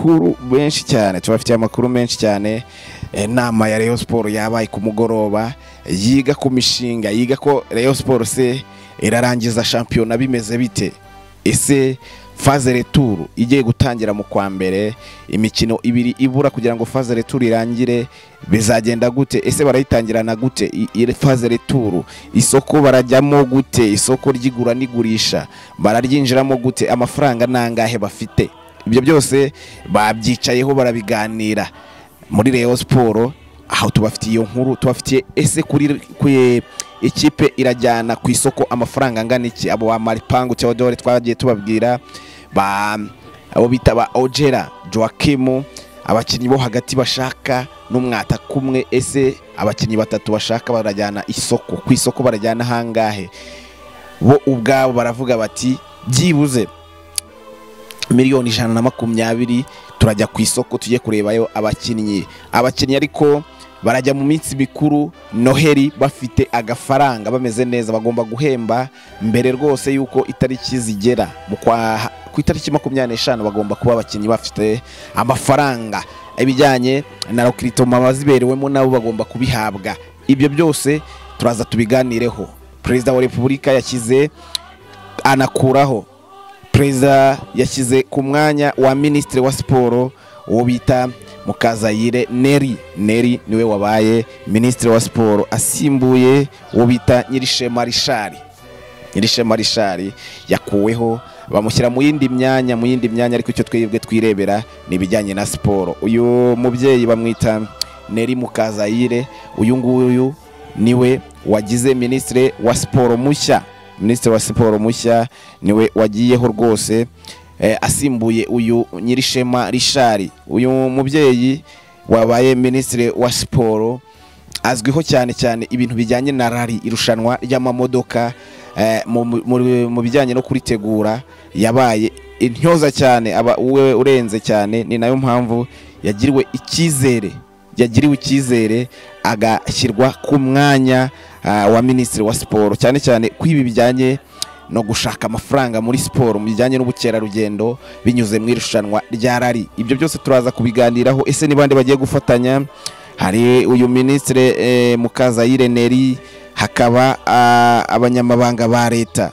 amakuru menshi cyane nama ya Rayon Sport yabaye ku mugoroba yiga ku mishinga yiga ko Rayon Sport se irarangiza shampiyona bimeze bite, ese phase retour igiye gutangira mu kwa mbere, imikino ibiri ibura kugira ngo phase retour irangire bizagenda gute, ese barayitangirana gute ile phase retour, isoko barajyamo gute, isoko ryigura nigurisha bararyinjiramo gute, amafaranga nangahe bafite. Ibyo byose babyicayeho barabiganira muri Rayon Sport, aho tubafitiye iyo nkuru, tubafitiye ese kuri ikipe irajyana ku isoko amafaranga angana iki. Abo wa Maripangu Theodore twagiye tubabwira, abo bita ba Ojera Joaquim, abakinnyi bo hagati bashaka n'umwata kumwe, ese abakinnyi batatu bashaka barajyana isoko, ku isoko barajyana hangahe. Bo ubwabo baravuga bati byibuze miliyoni 120 turajya ku isoko tujye kurebayo abakinnyi, ariko barajya mu minsi mikuru Noheli bafite agafaranga bameze neza, bagomba guhemba mbere rwose yuko itariki zigera ku itariki 25 bagomba kuba abakinnyi bafite amafaranga, ibijyanye na recruitment baziberewemo nabo bagomba kubihabwa. Ibyo byose turaza tubiganireho. Perezida wa Repubulika yashyize anakuraho, Perezida yashyize ku mwanya wa Ministre wa Sport uwo bita Mukazayire Neri niwe wabaye Ministre wa Sport, asimbuye uwo bita Nyirishema Richard yakuweho bamushyira mu yindi myanya, ariko icyo twebwe twirebera ni bijyanye na sport. Uyu mubyeyi bamwita Neri Mukazayire, uyu nguyu niwe wagize Ministre wa Sport mushya, niwe wagiyeho rwose, asimbuye uyu Nyirishema Richard. Uyu mubyeyi wabaye Ministre wa Sport azwiho cyane ibintu bijyanye na rally, irushanwa ry'amamodoka, mu bijyanye no kuritegura yabaye intyoza cyane, uwe urenze cyane. Ni nayo mpamvu yagiriwe icyizere agashyirwa ku mwanya wa Ministre wa Sport, cyane kwibi bijyanye no gushaka amafaranga muri sport, mu bijyanye n'ubukerarugendo binyuze mu irushanwa rya rally. Ibyo byose turaza kubiganiraho. Ese ni bande bagiye gufatanya? Hari uyu Ministre Mukazayire Neri, hakaba abanyamabanga ba leta,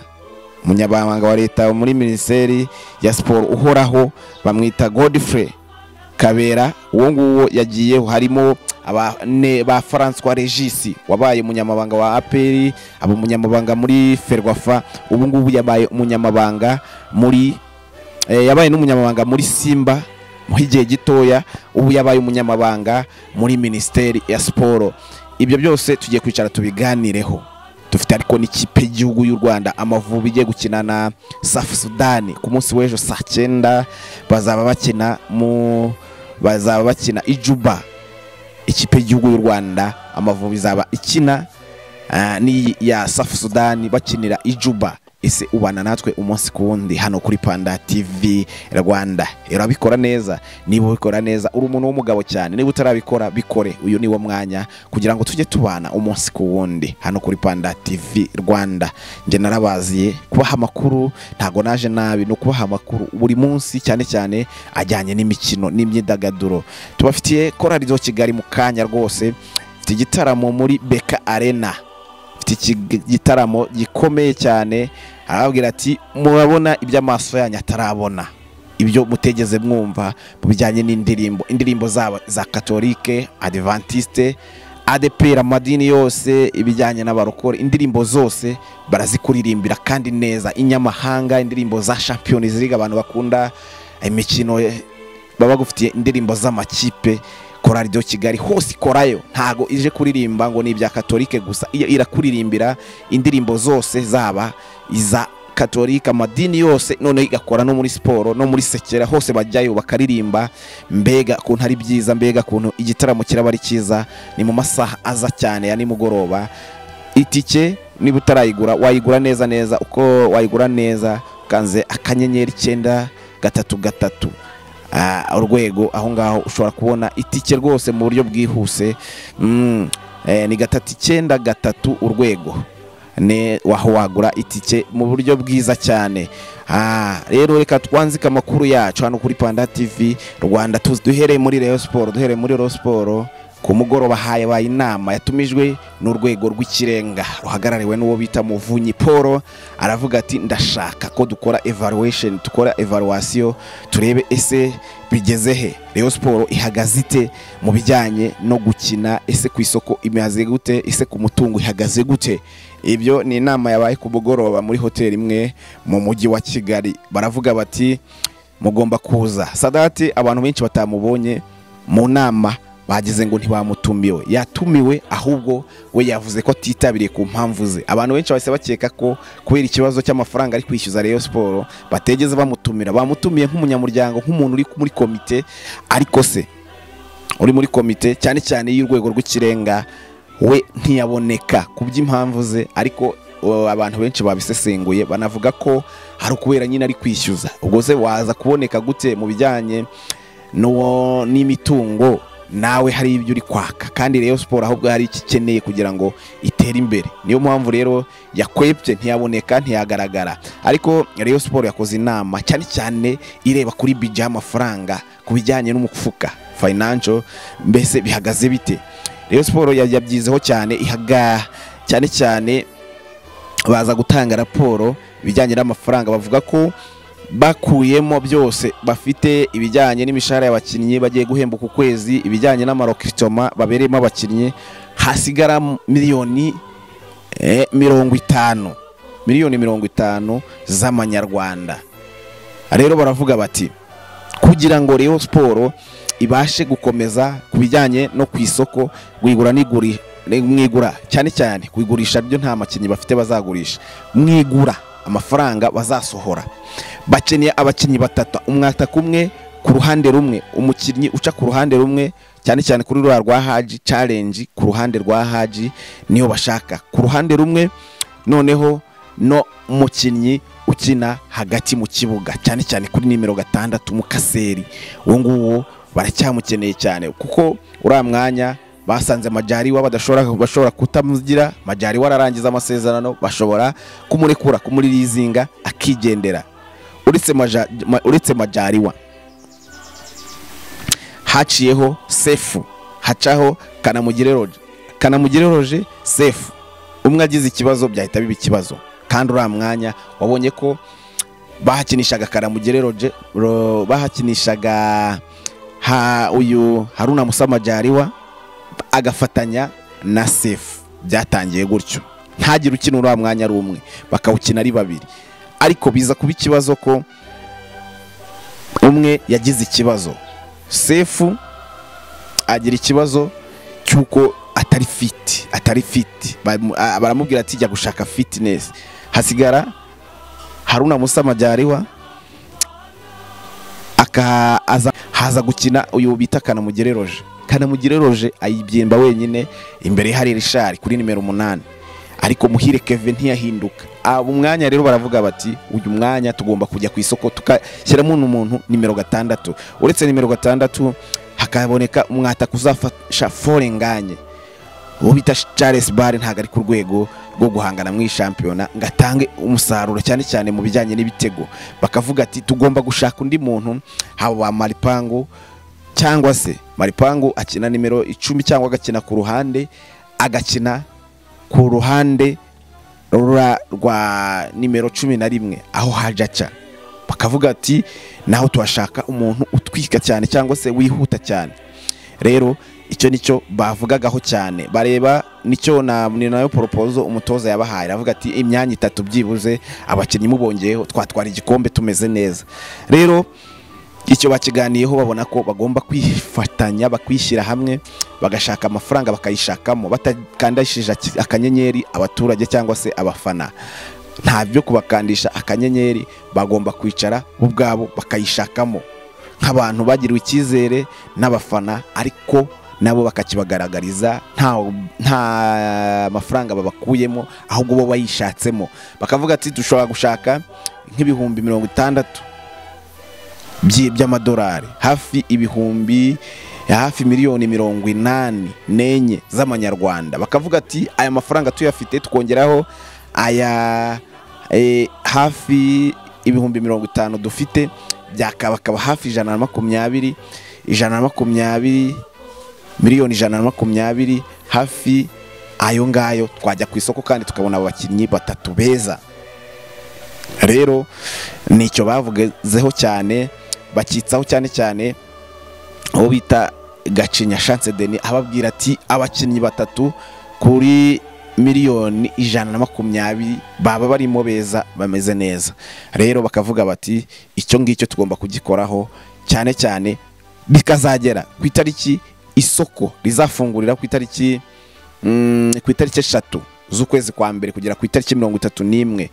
umunyabanga wa leta muri Minisiteri ya Sport uhoraho bamwita Godfrey Kabera, uwo nguwo yagiyeho. Harimo ba François Regis wabaye umunyamabanga wa APR, abo umunyamabanga muri Ferwafa, ubu ngubu yabaye umunyamabanga yabaye n'umunyamabanga muri Simba mu gihe gitoya, ubu yabaye umunyamabanga muri Minisiteri ya Sport. Ibyo byose tugiye kwicara tubiganireho. Dufite ariko n'ikipe y'igihugu y'u Rwanda Amavubi igiye gukina na South Sudan ku munsi w'ejo saa 9, bazaba bakina iJuba. Ikipe y'igihugu y'u Rwanda Amavubi izaba ikina ni ya South Sudan bakinira iJuba. Ese ubana natwe umunsi ku wundi hano kuri Panda TV Rwanda. Urabikora neza? Niba ubikora neza uri umuntu w'umugabo cyane, niba utarabikora bikore. Uyu ni wo mwanya kugira ngo tujye tubana umunsi ku wundi hano kuri Panda TV Rwanda. Nje narabaziye kubaha amakuru, ntago naje nabi, no kubaha amakuru buri munsi, cyane ajyanye n'imikino n'imyidagaduro. Tubafitiye korali zo Kigali mu kanya rwose, mfite igitaramo muri Beka Arena, mfite igitaramo gikomeye cyane. Arababwira ati murabona iby'amaso yanyu atarabona, ibyo mutegeze mwumva mu bijyanye n'indirimbo za Catholique, Adventiste, ADPR, amadini yose, ibijyanye n'abarokore, indirimbo zose barazikuririmbira kandi neza. Inyamahanga, indirimbo za Champions League, abantu bakunda imikino baba gufitiye indirimbo z'amakipe. Korali do Kigali hose ikorayo, ntago ije kuririmba ngo ni ibya Catholique gusa, irakuririmbira indirimbo zose zaba iza Catholique, amadini yose, none igakora no muri sport no muri sekera, hose bajyayo bakaririmba. Mbega kuntu ari byiza, mbega kuntu igitaramo kiraba ari cyiza. Ni mu masaha aza cyane ya nimugoroba. Itike niba utarayigura wayigura neza, uko wayigura neza kanze akanyenyeri 933 urwego, aho ngaho ushobora kubona itike rwose mu buryo bwihuse. Ni 393 urwego, waho wagura itike mu buryo bwiza cyane. Rero reka twanzika amakuru yacu hano kuri Panda TV Rwanda, duhereye muri Rayon Sport. Ku mugoroba habaye inama yatumijwe n'urwego rw'ikirenga ruhagarariwe n'uwo bita Muvunyi Paul. Aravuga ati ndashaka ko dukora evaluation turebe ese bigeze he, Rayon Sport ihagaze ite mu bijyanye no gukina, ese ku isoko imaze gute, ese ku mutungo ihagaze gute. Ibyo ni inama yabaye ku mugoroba muri hoteli imwe mu mujyi wa Kigali. Baravuga bati mugomba kuza. Sadati abantu benshi batamubonye mu nama bagize ngo ntibamutumiwe, yatumiwe ahubwo we yavuze ko titabiriye ku mpamvu ze. Abantu benshi bahise bakeka ko kubera ikibazo cy'amafaranga ari kwishyuza Rayon Sport bategeze bamutumira, bamutumiye nk'umunyamuryango, nk'umuntu uri muri komite. Ariko se uri muri komite cyane cyane y'urwego rw'ikirenga we ntiyaboneka ku by'impamvu ze. Ariko abantu benshi babisesenguye banavuga ko hari kubera nyine ari kwishyuza. Ubwo se waza kuboneka gute mu bijyanye n'imitungo nawe hari ibyo uri kwaka, kandi Rayon Sport ahubwo hari ikikeneye kugira ngo itere imbere. Niyo mpamvu rero yakwepye, ntiyaboneka, ntiyagaragara. Ariko Rayon Sport yakoze inama cyane cyane ireba kuri budget y'amafaranga, ku bijyanye n'umufuka financial, mbese bihagaze bite. Rayon Sport yabyizeho cyane, cyane cyane baza gutanga raporo ibijyanye n'amafaranga. Bavuga ko bakuyemo byose, bafite ibijyanye n'imishahara y'abakinnyi bagiye guhemba ku kwezi, ibijyanye n'amarokritoma babereyemo abakinnyi, hasigara miliyoni 50 z'amanyarwanda. Rero baravuga bati kugira ngo Rayon Sport ibashe gukomeza ku bijyanye no ku isoko, mwigura cyane cyane kwigurisha byo nta makinnyi bafite bazagurisha, mwigura amafaranga bazasohora. Bakeneye abakinnyi batatu, umwataka umwe ku ruhande rumwe, umukinnyi uca ku ruhande rumwe, cyane cyane kuri rwa Haji challenge ku ruhande rwa Haji niyo bashaka ku ruhande rumwe. Noneho no umukinnyi ukina hagati mu kibuga, cyane cyane kuri nimero 6 Mukaseri. Uwo nguwo baracyamukeneye cyane kuko uriya mwanya basanze Majaliwa bashobora kutamugira. Majaliwa ararangiza amasezerano, bashobora kumurekura, kumuririzinga akigendera. Uretse Majaliwa haciyeho Sefu, hacaho Kanamugire Roger, Sefu. Umwe agize ikibazo byahita biba ikibazo, kandi uriya mwanya wabonye ko bahakinishaga Kanamugire Roger, bahakinishaga uyu Haruna Musa Majaliwa agafatanya na Sefu. Byatangiye gutyo, ntagire ukina uriya mwanya ari umwe, bakawukina ari babiri. Ariko biza kuba ikibazo ko umwe yagize ikibazo, Sefu agira ikibazo cyuko atari fit. Baramubwira ati jya gushaka fitness. Hasigara Haruna Musa Majaliwa, haza gukina uyu bita Kanamugire Roger. Ayibyimba wenyine, imbere hari Richard kuri nimero 8. Ariko Muhire Kevin ntiyahinduka. Umwanya rero baravuga bati uyu mwanya tugomba kujya ku isoko tukashyiramo umuntu nimero 6. Uretse nimero 6 hakaboneka umwataka uzafasha Forenganye, uwo bita Charles Bare. Ntago ari ku rwego rwo guhangana mu shampiyona ngatange umusaruro cyane cyane mu bijyanye n'ibitego. Bakavuga ati tugomba gushaka undi muntu, haba Maripangu cyangwa se Maripangu akina nimero 10 cyangwa agakina ku ruhande, agakina ku ruhande rwa nimero 11 aho hajaca. Bakavuga ati naho twashaka umuntu utwika cyane cyangwa se wihuta cyane. Rero icyo nicyo bavugagaho cyane, bareba nicyo nayo proposal umutoza yabahaye. Aravuga ati imyanya 3 byibuze abakinnyi mubongeyeho twatwara igikombe tumeze neza. Rero icyo bakiganiyeho babona ko bagomba kwifatanya, bakwishyira hamwe, bagashaka amafaranga bakayishakamo, batakandashije akanyenyeri abaturage cyangwa se abafana. Nta byo kubakandisha akanyenyeri, bagomba kwicara ubwabo bakayishakamo nk'abantu bagiriwe icyizere n'abafana, ariko nabo bakakibagaragariza nta mafaranga babakuyemo, ahubwo bo bayishatsemo. Bakavuga ati dushobora gushaka nk'ibihumbi 60 by'amadolari, hafi miliyoni 84 z'amanyarwanda. Bakavuga ati aya mafaranga tuyafite tukongeraho aya hafi ibihumbi 50 dufite byakabakaba hafi 120 miliyoni 120 hafi ayo ngayo twajya ku isoko kandi tukabona abakinnyi batatu beza. Rero nicyo bavugezeho cyane, bakitsaho cyane aho bita Gacinya Chance Denis, ababwira ati abakinnyi batatu kuri miliyoni 120 baba barimo beza bameze neza. Rero bakavuga bati icyo ngicyo tugomba kugikoraho cyane bikazagera ku itariki isoko rizafungurira ku itariki 3 z'ukwezi kwa mbere kugera ku itariki 31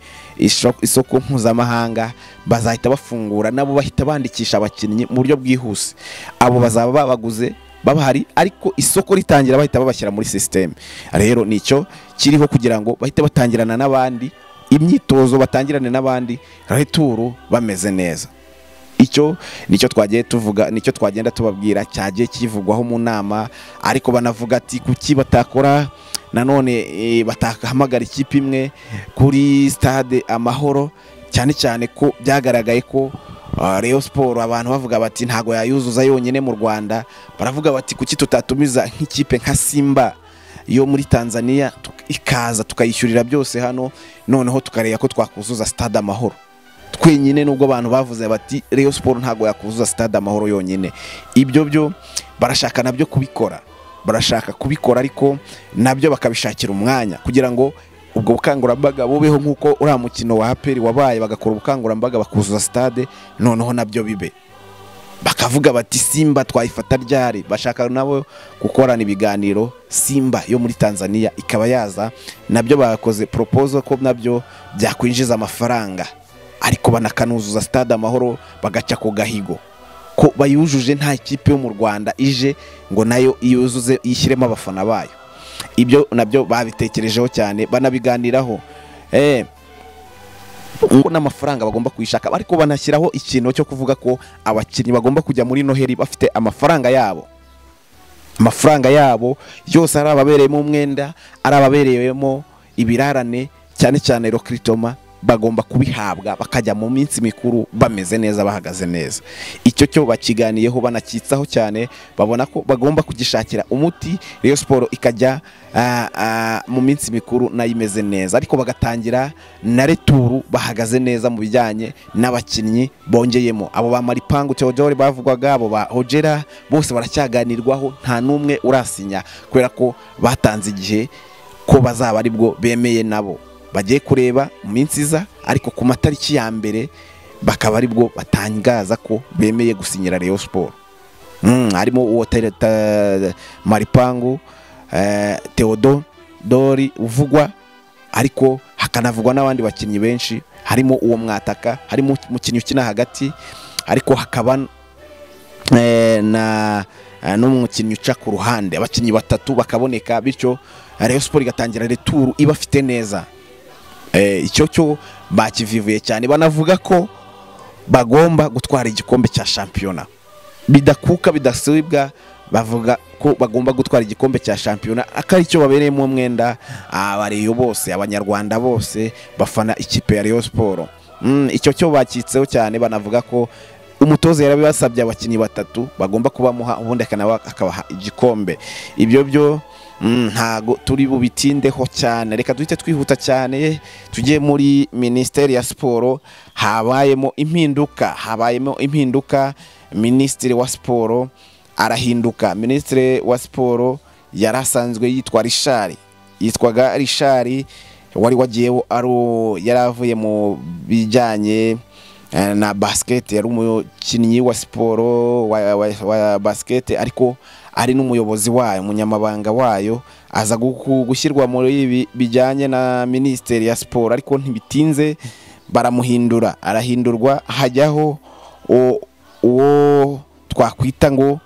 isoko mpuzamahanga bazahita bafungura, nabo bahita bandikisha abakinnyi mu buryo bwihuse. Abo bazaba babaguze babahari, ariko isoko ritangira bahita babashyira muri system. Rero nicyo kiriho kugira ngo bahite batangirana n'abandi imyitozo, batangirane n'abandi returu bameze neza. Icyo nicyo twagiye tuvuga, nicyo twagenda tubabwira, cyagiye kivugwaho mu nama. Ariko banavuga ati kuki batakora nanone batahamagara ikipe imwe kuri stade Amahoro, cyane ko byagaragaye ko Rayon Sport abantu bavuga bati ntago yayuzuza yonyine mu Rwanda. Baravuga bati kuki tutatumiza nk'ikipe nka Simba yo muri Tanzania ikaza tukayishyurira byose hano, noneho tukareba ko twakuzuza stade Amahoro twenyine. Nubwo abantu bavuze bati Rayon Sport ntago yakuzuza stade Amahoro yonyine, ibyo byo barashaka nabyo kubikora, ariko nabyo bakabishakira umwanya kugira ngo ubwo bukangurambaga bubeho nk'uko uriya mukino wa APR wabaye, bagakora ubukangurambaga bakuzuza stade, noneho nabyo bibe. Bakavuga bati Simba twayifata ryari, bashaka nabo gukorana ibiganiro Simba yo muri Tanzania ikaba yaza, nabyo bakoze proposal ko nabyo byakwinjiza amafaranga, ariko banakanuzuza stade Amahoro bagaca ku gahigo ko bayujuje nta ikipe yo mu Rwanda ije ngo nayo iyuzuze yishyiremo abafana bayo. Ibyo nabyo babitekerejeho cyane banabiganiraho, n'amafaranga bagomba kuyishaka, ariko banashyiraho ikintu cyo kuvuga ko abakinnyi bagomba kujya muri Noheli bafite amafaranga yabo yose, ari ababereyemo umwenda, ari ababereyemo ibirarane, cyane recruitment bagomba kubihabwa bakajya mu minsi mikuru bameze neza, bahagaze neza. Icyo cyo bakiganiyeho banakitsaho cyane, babona ko bagomba kugishakira umuti Rayon Sport ikajya mu minsi mikuru nayo imeze neza, ariko bagatangira na returu bahagaze neza mu bijyanye n'abakinnyi bongeyemo. Abo ba Maripangu Theodore bavugwaga, abo ba Hojera bose baracyaganirwaho, nta numwe urasinya kubera ko batanze igihe ko bazaba ari bwo bemeye nabo bagiye kureba mu minsi iza, ariko ku matariki ya mbere bakaba ari bwo batangaza ko bemeye gusinyira Rayon Sport. Harimo uwo Maripangu Theodore uvugwa, ariko hakanavugwa n'abandi bakinnyi benshi, harimo uwo mwataka, harimo umukinnyi ukina hagati, ariko hakaba n'umukinnyi uca ku ruhande. Abakinnyi batatu bakaboneka, bityo Rayon Sport igatangira returu ibafite neza. Icyo cyo bakivivuye cyane, banavuga ko bagomba gutwara igikombe cya shampiyona bidakuka bidasubwa. Bavuga ko bagomba gutwara igikombe cya shampiyona, akari cyo babereyemo umwenda abareyo bose, abanyarwanda bose bafana ikipe ya Rayon Sport. Icyo cyo bakitseho cyane, banavuga ko umutoza yarabibasabye abakinnyi batatu bagomba kubamuha, ubundi akabaha igikombe. Ibyo byo ntago turi bubitindeho cyane, reka duhite twihuta cyane tujye muri Ministeri ya Sport. Habayemo impinduka, Ministiri wa Sport arahinduka. Ministiri wa Sport yarasanzwe yitwaga Richard, wari wagiyeho yaravuye mu bijyanye na basket, yari umukinnyi wa Sport wa basket, ariko ari n'umuyobozi wayo, umunyamabanga wayo, aza gushyirwa muri ibi bijyanye na Ministeri ya Sport, ariko ntibitinze arahindurwa, hajyaho uwo twakwita ngo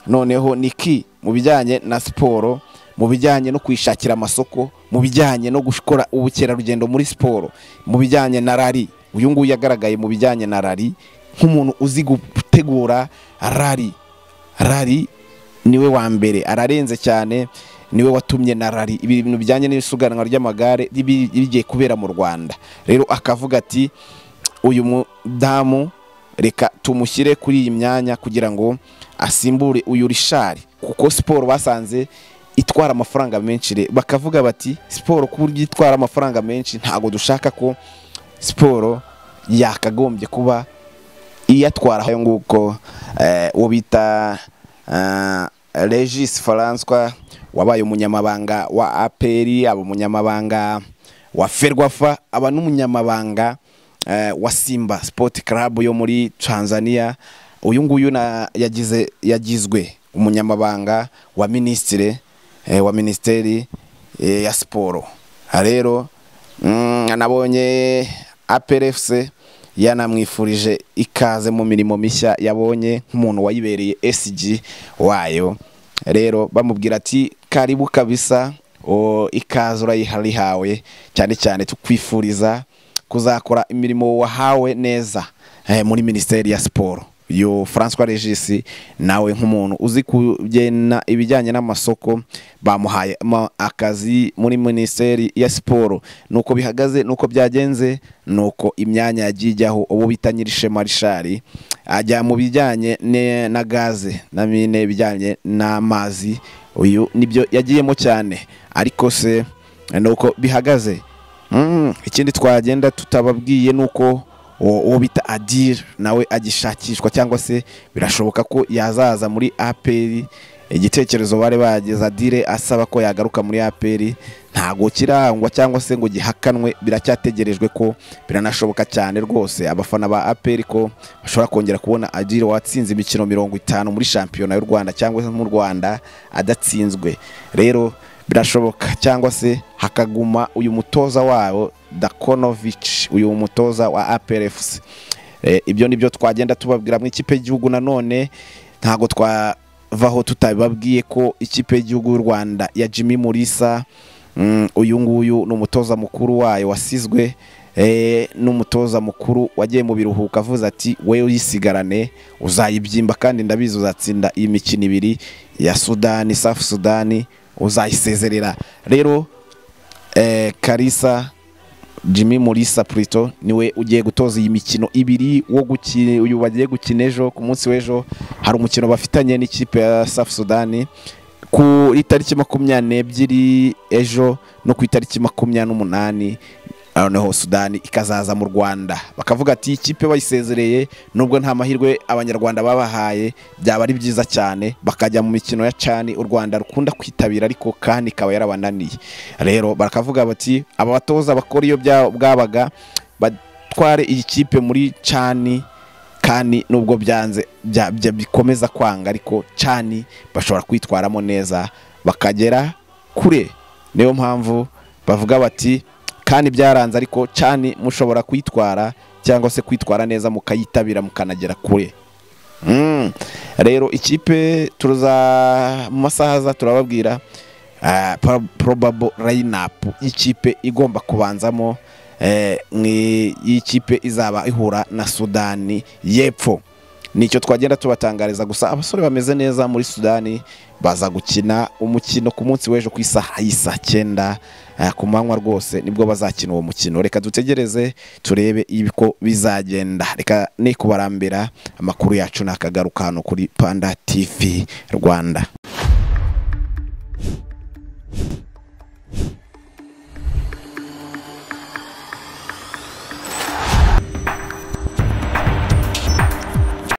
noneho niki mu bijyanye na Sport, mu bijyanye no kwishakira amasoko, mu bijyanye no gukora ubukerarugendo muri Sport, mu bijyanye na rally. Uyu nguyu yagaragaye mu bijyanye na rally nk'umuntu uzi gutegura rally niwe wa mbere, ararenze cyane. niwe watumye na rally ibintu bijyanye n'isuganwa ry'amagare bigiye kubera mu Rwanda. Rero akavuga ati uyu mudamu reka tumushyire kuri iyi myanya kugira ngo asimbure uyu Richard, kuko siporo basanze itwara amafaranga menshi. Bakavuga bati siporo ku buryo itwara amafaranga menshi, ntago dushaka ko siporo yakagombye kuba iyatwara ayo nguko. Uwo bita Regis François wabaye umunyamabanga wa APR, aba umunyamabanga wa Ferwafa, aba n'umunyamabanga wa Simba Sport Club yo muri Tanzania. Uyu nguyu yagizwe umunyamabanga wa ministeri ya siporo. Rero nabonye APRFC yanamwifurije ikaze mu mirimo mishya yabonye nk'umuntu wayibereye SG wayo. Rero bamubwira ati karibu kabisa, ikaze urayiharihawe, cyane cyane tukwifuriza kuzakora imirimo wahawe neza muri ministeri ya siporo. Yo François Regis nawe nk'umuntu uzi kugena ibijyanye n'amasoko, bamuhaye akazi muri ministeri ya siporo. Nuko bihagaze, nuko byagenze, nuko imyanya yajijyaho ubu bita Nyirishema Richard ajya mu bijyanye na gaze na mine bijyanye n'amazi. Uyu nibyo yagiyemo cyane, ariko se nuko bihagaze. Ikindi twagenda tutababwiye nuko uwo bita Adil nawe agishakishwa, cyangwa se birashoboka ko yazaza muri APR. Igitekerezo bari bageza Adil asaba ko yagaruka muri APR ntago kirangwa cyangwa se ngo gihakanwe, biracyategerejwe ko biranashoboka cyane rwose abafana ba APR ko bashobora kongera kubona Adil watsinze imikino 50 muri shampiyona y'u Rwanda cyangwa se mu Rwanda adatsinzwe. Rero birashoboka, cyangwa se hakaguma uyu mutoza wabo Dakonovic, uyu mutoza wa APRFC. Ibyo nibyo twagenda tubabwira mu ikipe y'igihugu. Nanone ntago twavaho tutababwiye ko ikipe y'igihugu y'u Rwanda ya Jimmy Mulisa, uyu nguyu n'umutoza mukuru wayo wasizwe, n'umutoza mukuru wagiye mu biruhuko avuze ati we uyisigarane uzayibyimba, kandi ndabizi uzatsinda iyi mikino 2 ya Sudani, South Sudani uzayisezerera. Rero Karisa Jimmy Mulisa Prito niwe ugiye gutoza iyi mikino 2 wo gukina. Uyu bagiye gukina ejo, ku munsi w'ejo hari umukino bafitanye n'ikipe ya South Sudani ku itariki 22 ejo, no ku itariki 28 noneho Sudani ikazaza mu Rwanda. Bakavuga ati ikipe bayisezereye, nubwo nta mahirwe abanyarwanda babahaye, byaba ari byiza cyane bakajya mu mikino ya CHAN u Rwanda rukunda kwitabira, ariko kandi ikaba yarabananiye. Rero bakavuga bati aba batoza bakora iyo bwabaga batware iyi kipe muri CHAN, kandi nubwo byanze bikomeza kwanga, ariko CHAN bashobora kwitwaramo neza bakagera kure. Niyo mpamvu bavuga bati kandi byaranze, ariko CHAN mushobora kwitwara cyangwa se kwitwara neza mukayitabira mukanagera kure. Rero ikipe turuza mu masaha za turababwira probable lineup ikipe igomba kubanzamo ikipe izaba ihura na Sudani y'Epfo. Nicyo twagenda tubatangariza. Gusa abasore bameze neza muri Sudani baza gukina umukino ku munsi w'ejo ku isaha y'isa 9 ku manywa rwose, nibwo bazakina uwo mukino. Reka dutegereze turebe ibiko bizagenda. Reka ni kubarambira amakuru yacu nakagaruka hano kuri Panda TV Rwanda.